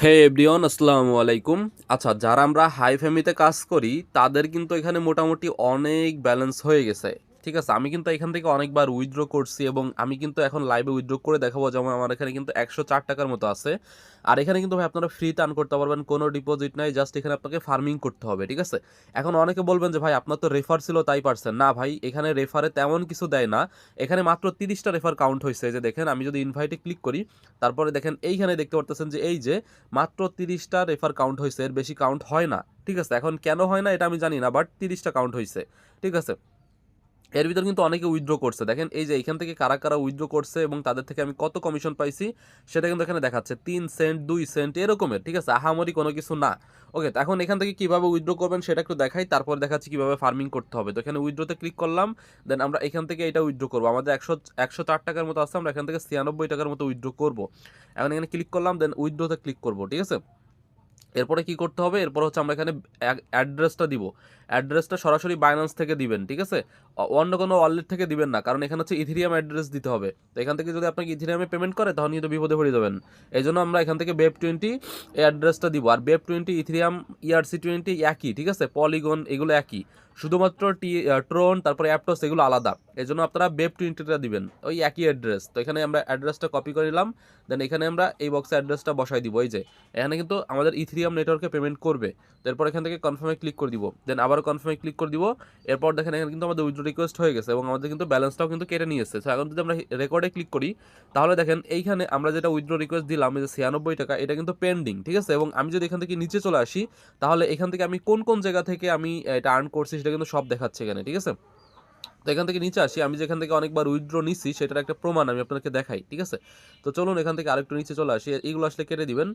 হে everyone, আসসালামু আলাইকুম। আচ্ছা, যারা আমরা হাই ফ্যামিলিতে কাজ করি তাদের কিন্তু এখানে মোটামুটি অনেক ব্যালেন্স হয়ে গেছে। ঠিক আছে, আমি কিন্তু এখান থেকে অনেকবার উইথড্র করছি এবং আমি কিন্তু এখন লাইভে উইথড্র করে দেখাবো। যেমন আমার এখানে কিন্তু 104 টাকার মতো আছে। আর এখানে কিন্তু ভাই আপনারা ফ্রিতে আর্ন করতে পারবেন, কোনো ডিপোজিট নাই, জাস্ট এখানে আপনাকে ফার্মিং করতে হবে। ঠিক আছে, এখন অনেকে বলবেন যে ভাই আপনার তো রেফার ছিল তাই পারছেন না। ভাই এখানে রেফারে তেমন কিছু দেয় না। এখানে মাত্র 30টা রেফার কাউন্ট হয়েছে। এই যে দেখেন, আমি যদি ইনভাইটে ক্লিক করি, তারপরে দেখেন এইখানে দেখতে পারতেছেন যে এই যে মাত্র 30টা রেফার কাউন্ট হয়েছে, এর বেশি কাউন্ট হয় না। ঠিক আছে, এখন কেন হয় না এটা আমি জানি না, বাট 30টা কাউন্ট হয়েছে। ঠিক আছে, এর ভিতর কিন্তু অনেকে উইথড্র করছে। দেখেন এই যে এখান থেকে কারা কারা উইথড্র করছে এবং তাদের থেকে আমি কত কমিশন পাইছি সেটা কিন্তু এখানে দেখাচ্ছে, 3 সেন্ট 2 সেন্ট এরকমের। ঠিক আছে, আহামরি কোনো কিছু না। ওকে, তো এখন এখান থেকে কিভাবে উইথড্র করবেন সেটা একটু দেখাই, তারপর দেখাচ্ছি কিভাবে ফার্মিং করতে হবে। তো এখানে উইথড্রতে ক্লিক করলাম, দেন আমরা এখান থেকে এটা উইথড্র করবো। আমাদের 104 টাকার মতো আছে, আমরা এখান থেকে 96 টাকার মতো উইথড্র করবো। এখন এখানে ক্লিক করলাম, দেন উইথড্রতে ক্লিক করবো। ঠিক আছে, এরপরে কি করতে হবে, এরপর হচ্ছে আমরা এখানে অ্যাড্রেসটা দিব। অ্যাড্রেসটা সরাসরি বাইন্যান্স থেকে দিবেন। ঠিক আছে, অন্য কোনো ওয়ালেট থেকে দিবেন না, কারণ এখানে হচ্ছে ইথিরিয়াম অ্যাড্রেস দিতে হবে। তো এখান থেকে যদি আপনাকে ইথিরিয়ামে পেমেন্ট করে তখন কিন্তু বিপদে পড়ে যাবেন। এই জন্য আমরা এখান থেকে বেপ 20 এই অ্যাড্রেসটা দিব। আর বেপ 20 ইথিরিয়াম ERC20 একই। ঠিক আছে, পলিগন এগুলো একই, শুধুমাত্র ট্রোন তারপরে অ্যাপটস এগুলো আলাদা। এই জন্য আপনারা বেপ 20টা দিবেন, ওই একই অ্যাড্রেস। তো এখানে আমরা অ্যাড্রেসটা কপি করে নিলাম, দেন এখানে আমরা এই বক্সে অ্যাড্রেসটা বসাই দিব। এই যে এখানে কিন্তু আমাদের ইথিরিয়াম নেটওয়ার্কে পেমেন্ট করবে। এরপর এখান থেকে কনফার্মে ক্লিক করে দিব, দেন আবার কনফার্মে ক্লিক করে দিব। এরপর দেখেন এখানে কিন্তু আমাদের উইথড্র রিকোয়েস্ট হয়ে গেছে এবং আমাদের কিন্তু ব্যালেন্সটাও কিন্তু কেটে নিয়েছে। তো এখন যদি আমরা রেকর্ডে ক্লিক করি, তাহলে দেখেন এইখানে আমরা যেটা উইথড্র রিকোয়েস্ট দিলাম, এই যে 96 টাকা, এটা কিন্তু পেন্ডিং। ঠিক আছে, এবং আমি যদি এখান থেকে নিচে চলে আসি, তাহলে এখান থেকে আমি কোন কোন জায়গা থেকে আমি এটা আর্ন করছি সেটা কিন্তু সব দেখাচ্ছে এখানে। ঠিক আছে, তো এখান থেকে নিচে আসি, আমি যেখান থেকে অনেকবার উইথড্র নিচ্ছি সেটার একটা প্রমাণ আমি আপনাকে দেখাই। ঠিক আছে, তো চলুন এখান থেকে আরেকটু নিচে চলে আসি, এইগুলো আসলে কেটে দিবেন।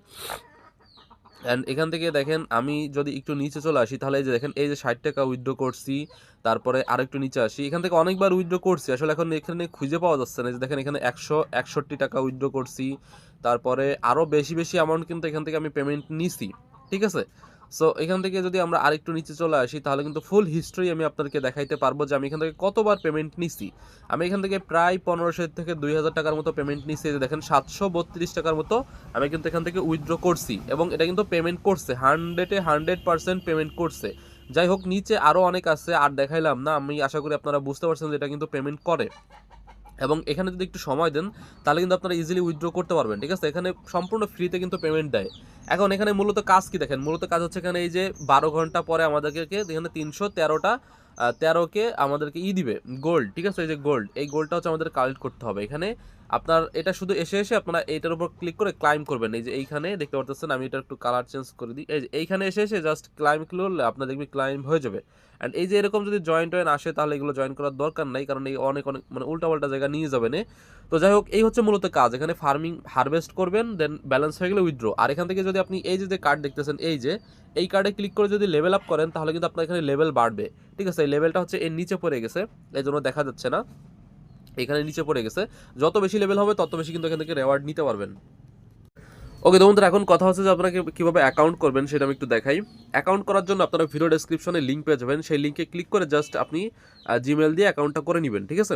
অ্যান্ড এখান থেকে দেখেন আমি যদি একটু নিচে চলে আসি, তাহলে এই যে দেখেন এই যে 60 টাকা উইথড্র করছি। তারপরে আরেকটু নিচে আসি, এখান থেকে অনেকবার উইথড্র করছি, আসলে এখন এখানে খুঁজে পাওয়া যাচ্ছে না। যে দেখেন এখানে 161 টাকা উইথড্র করছি, তারপরে আরও বেশি বেশি অ্যামাউন্ট কিন্তু এখান থেকে আমি পেমেন্ট নিছি। ঠিক আছে, সো এখান থেকে যদি আমরা আরেকটু নিচে চলে আসি, তাহলে কিন্তু ফুল হিস্ট্রি আমি আপনাদেরকে দেখাইতে পারবো যে আমি এখান থেকে কতবার পেমেন্ট নিছি। আমি এখান থেকে প্রায় 1500 থেকে 2000 টাকার মতো পেমেন্ট নিছি। যে দেখেন 732 টাকার মতো আমি কিন্তু এখান থেকে উইথড্র করছি এবং এটা কিন্তু পেমেন্ট করছে, 100% পেমেন্ট করছে। যাই হোক, নিচে আরও অনেক আছে, আর দেখাইলাম না। আমি আশা করি আপনারা বুঝতে পারছেন যে এটা কিন্তু পেমেন্ট করে। এবং এখানে যদি একটু সময় দেন, তাহলে কিন্তু আপনারা ইজিলি উইথড্র করতে পারবেন। ঠিক আছে, এখানে সম্পূর্ণ ফ্রিতে কিন্তু পেমেন্ট দেয়। এখন এখানে মূলত কাজ কি দেখেন, মূলত কাজ হচ্ছে এখানে এই যে 12 ঘন্টা পরে আমাদেরকে এখানে 313টা 13কে আমাদেরকে দিবে গোল্ড। ঠিক আছে, এই যে গোল্ড, এই গোল্ডটা হচ্ছে আমাদের কালেক্ট করতে হবে। এখানে আপনার এটা শুধু এসে এসে আপনারা এইটার উপর ক্লিক করে ক্লাইম করবেন। এই যে এইখানে দেখতে পাচ্ছেন, আমি এটা একটু কালার চেঞ্জ করে দিই। এই যে এইখানে এসে এসে জাস্ট ক্লাইম করলে আপনার দেখবি ক্লাইম হয়ে যাবে। অ্যান্ড এই যে এরকম যদি জয়েন আসে, তাহলে এগুলো জয়েন করার দরকার নাই, কারণ এই অনেক অনেক মানে উল্টাপাল্টা জায়গা নিয়ে যাবে না। তো যাই হোক, এই হচ্ছে মূলত কাজ। এখানে ফার্মিং হারভেস্ট করবেন, দেন ব্যালেন্স হয়ে গেলে উইথড্র। আর এখান থেকে যদি আপনি এই যে কার্ড দেখতেছেন, এই যে এই কার্ডে ক্লিক করে যদি লেভেল আপ করেন, তাহলে কিন্তু আপনার এখানে লেভেল বাড়বে। ঠিক আছে, এই লেভেলটা হচ্ছে এর নিচে পড়ে গেছে, এই জন্য দেখা যাচ্ছে না, এখানে নিচে পড়ে গেছে। যত বেশি লেভেল হবে তত বেশি কিন্তু এখান থেকে রেওয়ার্ড নিতে পারবেন। ওকে, তো বন্ধুরা এখন কথা হচ্ছে যে আপনাকে কীভাবে অ্যাকাউন্ট করবেন সেটা আমি একটু দেখাই। অ্যাকাউন্ট করার জন্য আপনারা ভিডিও ডেসক্রিপশনে লিঙ্ক পেয়ে যাবেন, সেই লিঙ্কে ক্লিক করে জাস্ট আপনি জিমেল দিয়ে অ্যাকাউন্টটা করে নেবেন। ঠিক আছে,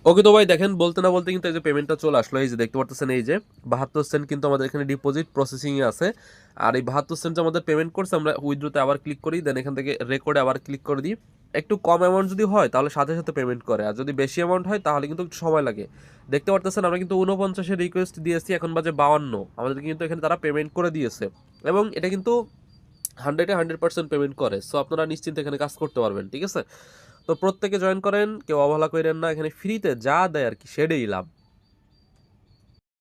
ওকে, তো ভাই দেখেন বলতে না বলতে কিন্তু এই যে পেমেন্টটা চলে আসলো। এই যে দেখতে পারতেছেন, এই যে 72 সেন্ট কিন্তু আমাদের এখানে ডিপোজিট প্রসেসিংয়ে আছে। আর এই 72 সেন্ট যে আমাদের পেমেন্ট করছে, আমরা উইথড্রোতে আবার ক্লিক করি, দেন এখান থেকে রেকর্ডে আবার ক্লিক করে দিই। একটু কম অ্যামাউন্ট যদি হয় তাহলে সাথে সাথে পেমেন্ট করে, আর যদি বেশি অ্যামাউন্ট হয় তাহলে কিন্তু একটু সময় লাগে। দেখতে পারতেছেন আমরা কিন্তু 49-এর রিকোয়েস্ট দিয়েছি, এখন বাজে 52, আমাদের কিন্তু এখানে তারা পেমেন্ট করে দিয়েছে। এবং এটা কিন্তু 100% পেমেন্ট করে। সো আপনারা নিশ্চিন্তে এখানে কাজ করতে পারবেন। ঠিক আছে, তো প্রত্যেকে জয়েন করেন, কেউ অবহেলা করেন না, এখানে ফ্রিতে যা দেয় আর কি সেটাই লাভ।